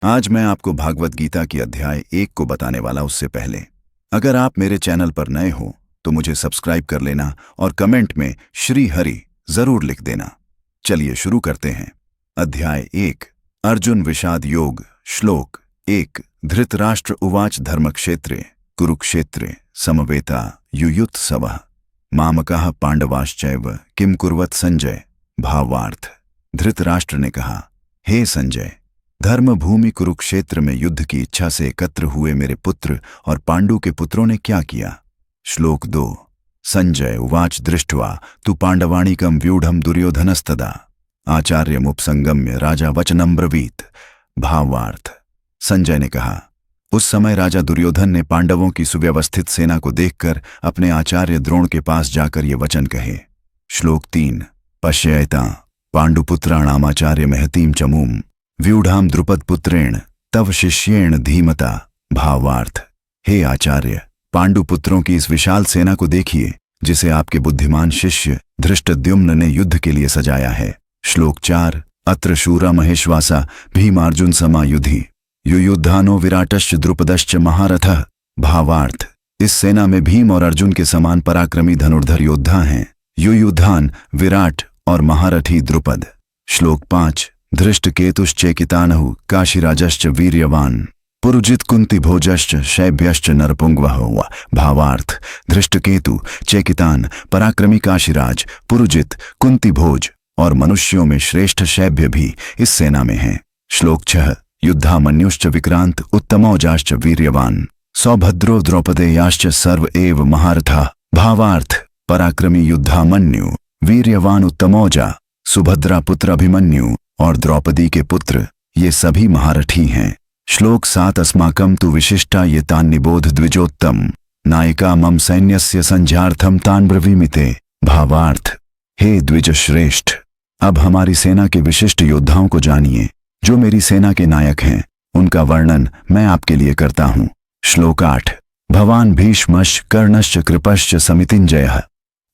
आज मैं आपको भागवत गीता की अध्याय 1 को बताने वाला। उससे पहले अगर आप मेरे चैनल पर नए हो तो मुझे सब्सक्राइब कर लेना और कमेंट में श्री हरि जरूर लिख देना। चलिए शुरू करते हैं। अध्याय 1 अर्जुन विषाद योग। श्लोक 1 धृतराष्ट्र उवाच धर्मक्षेत्रे कुरुक्षेत्रे समवेता युयुत्सवः मामकाः पांडवाश्चैव किम कुर्वत संजय। भावार्थ। धृतराष्ट्र ने कहा, हे संजय, धर्म भूमि कुरुक्षेत्र में युद्ध की इच्छा से एकत्र हुए मेरे पुत्र और पांडु के पुत्रों ने क्या किया। श्लोक 2 संजय उवाच दृष्ट्वा तु पांडवाणिकं व्यूढ़ं दुर्योधनस्तदा आचार्यमुपसंगम्य राजा वचनं ब्रवीत। भावार्थ। संजय ने कहा, उस समय राजा दुर्योधन ने पांडवों की सुव्यवस्थित सेना को देखकर अपने आचार्य द्रोण के पास जाकर ये वचन कहे। श्लोक 3 पश्येता पांडुपुत्राणामाचार्य महतीम चमूम व्यूढ़ाम द्रुपद पुत्रेण तव शिष्येण धीमता। भावार्थ। हे आचार्य, पांडुपुत्रों की इस विशाल सेना को देखिए जिसे आपके बुद्धिमान शिष्य धृष्टद्युम्न ने युद्ध के लिए सजाया है। श्लोक 4 अत्र शूरा महेश्वासा भीमार्जुन समायुधि युयुद्धानो विराटश्च द्रुपदश्च महारथः। भावार्थ। इस सेना में भीम और अर्जुन के समान पराक्रमी धनुर्धर योद्धा हैं, युयुद्धान विराट और महारथी द्रुपद। श्लोक 5 धृष्टकेतुश्चेकितानहु काशीराजश्च वीर्यवान पुरुजित कुंती भोजश्च शैभ्यश्च नरपुंगवः। भावार्थ। धृष्टकेतु, चेकितान, पराक्रमी काशीराज, पुरुजित, कुंती भोज और मनुष्यों में श्रेष्ठ शैभ्य भी इस सेना में हैं। श्लोक 6 युद्धामन्युश्च विक्रांत उत्तमौजाश्च वीर्यवान सौभद्रो द्रौपदेयाश्च सर्व एव महारथा। भावार्थ। पराक्रमी युद्धामन्यु, वीर्यवान उत्तमौजा, सुभद्रा पुत्र अभिमन्यु और द्रौपदी के पुत्र ये सभी महारथी हैं। श्लोक 7 अस्माकं तु विशिष्टा ये तान निबोध द्विजोत्तम नायिका मम सैन्यस्य संज्ञार्थम तान ब्रवीमिते। भावार्थ। हे द्विज श्रेष्ठ, अब हमारी सेना के विशिष्ट योद्धाओं को जानिए जो मेरी सेना के नायक हैं। उनका वर्णन मैं आपके लिए करता हूं। श्लोक 8 भवान भीष्मश्च कर्णश्च कृपश्च समितिञ्जयः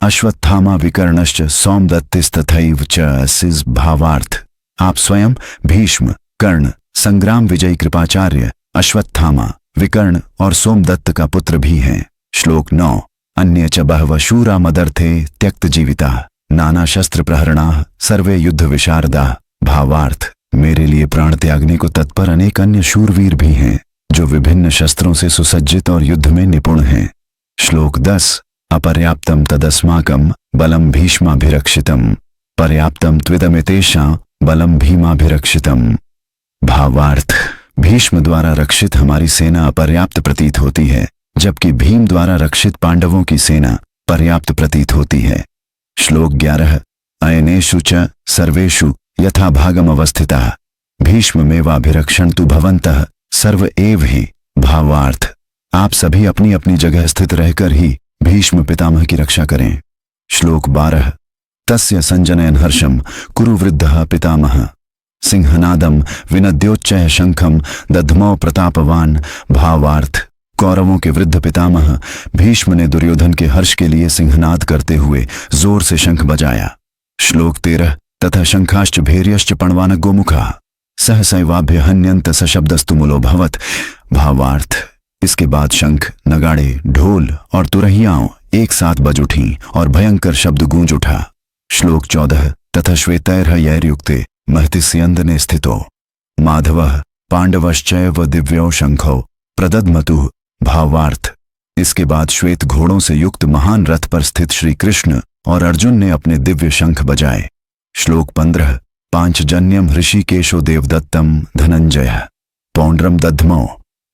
अश्वत्थामा विकर्णश्च सौमदत्तिस्तथैव च अस्सिस्। भावार्थ। आप स्वयं भीष्म, कर्ण, संग्राम विजयी कृपाचार्य, अश्वत्थामा, विकर्ण और सोमदत्त का पुत्र भी हैं। श्लोक 9 अन्य च बहवः शूरा मदर्थे त्यक्त जीविता नाना शस्त्र प्रहरणाः सर्वे युद्ध विशारदाः। भावार्थ। मेरे लिए प्राण त्यागने को तत्पर अनेक अन्य शूरवीर भी हैं जो विभिन्न शस्त्रों से सुसज्जित और युद्ध में निपुण हैं। श्लोक 10 अपर्याप्तम तदस्माकं बलम भीष्माभिरक्षितम पर्याप्तम त्विदमितेषां बलम भीमाभिरक्षितम। भावार्थ। भीष्म द्वारा रक्षित हमारी सेना अपर्याप्त प्रतीत होती है जबकि भीम द्वारा रक्षित पांडवों की सेना पर्याप्त प्रतीत होती है। श्लोक 11 अयनेषु च सर्वेषु यथा भागम अवस्थिताः भीष्ममेवाभिरक्षण तु भवन्तः सर्व एव हि। भावार्थ। आप सभी अपनी अपनी जगह स्थित रहकर ही भीष्म पितामह की रक्षा करें। श्लोक 12 तस्य संजनयन हर्षम कुरु वृद्धः पितामह सिंहनादम विनद्योच्चय शंखम दध्मौ प्रतापवान। भावार्थ। कौरवों के वृद्ध पितामह भीष्म ने दुर्योधन के हर्ष के लिए सिंहनाद करते हुए जोर से शंख बजाया। श्लोक 13 तथा शंखाश्च भैर्यश्च पणवान गोमुखा सहसैवाभ्य हन्यंत सशब्दस्तु मूलो भवत। भावार्थ। इसके बाद शंख, नगाड़े, ढोल और तुरहियाओं एक साथ बज उठीं और भयंकर शब्द गूंज उठा। श्लोक 14 तथा श्वेतैर्हयैर्युक्ते महतिस्यन्दने स्थितो माधवः पांडवश्चैव दिव्यो शंखो प्रदद्मतुः। भावार्थ। इसके बाद श्वेत घोड़ों से युक्त महान रथ पर स्थित श्री कृष्ण और अर्जुन ने अपने दिव्य शंख बजाए। श्लोक 15 पांचजन्यम ऋषिकेशो देवदत्तम धनंजयः पौंड्रम दध्मो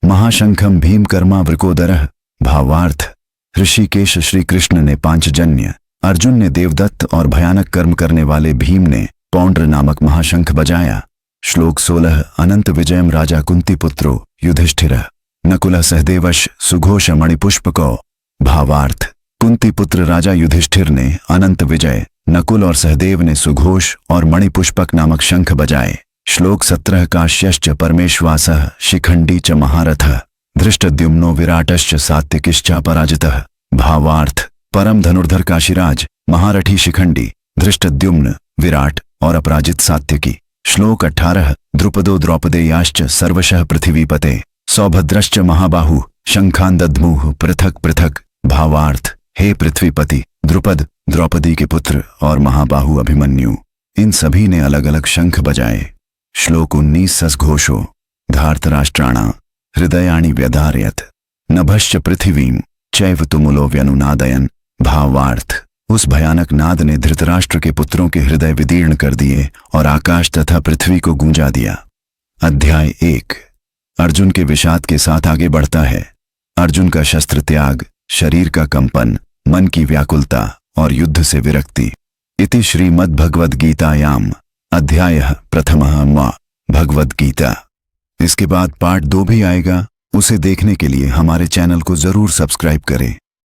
महाशंखम भीमकर्मा वृकोदरः। भावार्थ। ऋषिकेश श्री कृष्ण ने पांचजन्य, अर्जुन ने देवदत्त और भयानक कर्म करने वाले भीम ने पौंड्र नामक महाशंख बजाया। श्लोक 16 अनंत विजयम राजा कुंती पुत्रो युधिष्ठिरः नकुलः सहदेवश सुघोष मणिपुष्पको। भावार्थ। कुंती पुत्र राजा युधिष्ठिर ने अनंत विजय, नकुल और सहदेव ने सुघोष और मणिपुष्पक नामक शंख बजाए। श्लोक 17 काश्यश्च परमेश्वासः शिखंडी च महारथः धृष्टद्युम्नो विराटश्च सात्विकिश्च पराजितः। भावार्थ। परम धनुर्धर काशीराज, महारथी शिखंडी, धृष्टद्युम्न, विराट और अपराजित सात्यकी। श्लोक 18 द्रुपदो द्रौपदेयाश्च सर्वशः पृथिवीपते सौभद्रश्च महाबाहु शंखान दद्मुः पृथक पृथक। भावार्थ, हे पृथ्वीपति द्रुपद, द्रौपदी के पुत्र और महाबाहु अभिमन्यु, इन सभी ने अलग अलग शंख बजाए। श्लोक 19 ससघोषो धार्तराष्ट्राणा हृदयाणि व्यधारयत नभश्च पृथिवीं चैव तुमुलो व्यनुनादयन। भावार्थ, उस भयानक नाद ने धृतराष्ट्र के पुत्रों के हृदय विदीर्ण कर दिए और आकाश तथा पृथ्वी को गूंजा दिया। अध्याय 1 अर्जुन के विषाद के साथ आगे बढ़ता है। अर्जुन का शस्त्र त्याग, शरीर का कंपन, मन की व्याकुलता और युद्ध से विरक्ति। इति श्रीमद्भगवद्गीतायाम अध्यायः प्रथमः म भगवद गीता। इसके बाद पार्ट 2 भी आएगा। उसे देखने के लिए हमारे चैनल को जरूर सब्सक्राइब करें।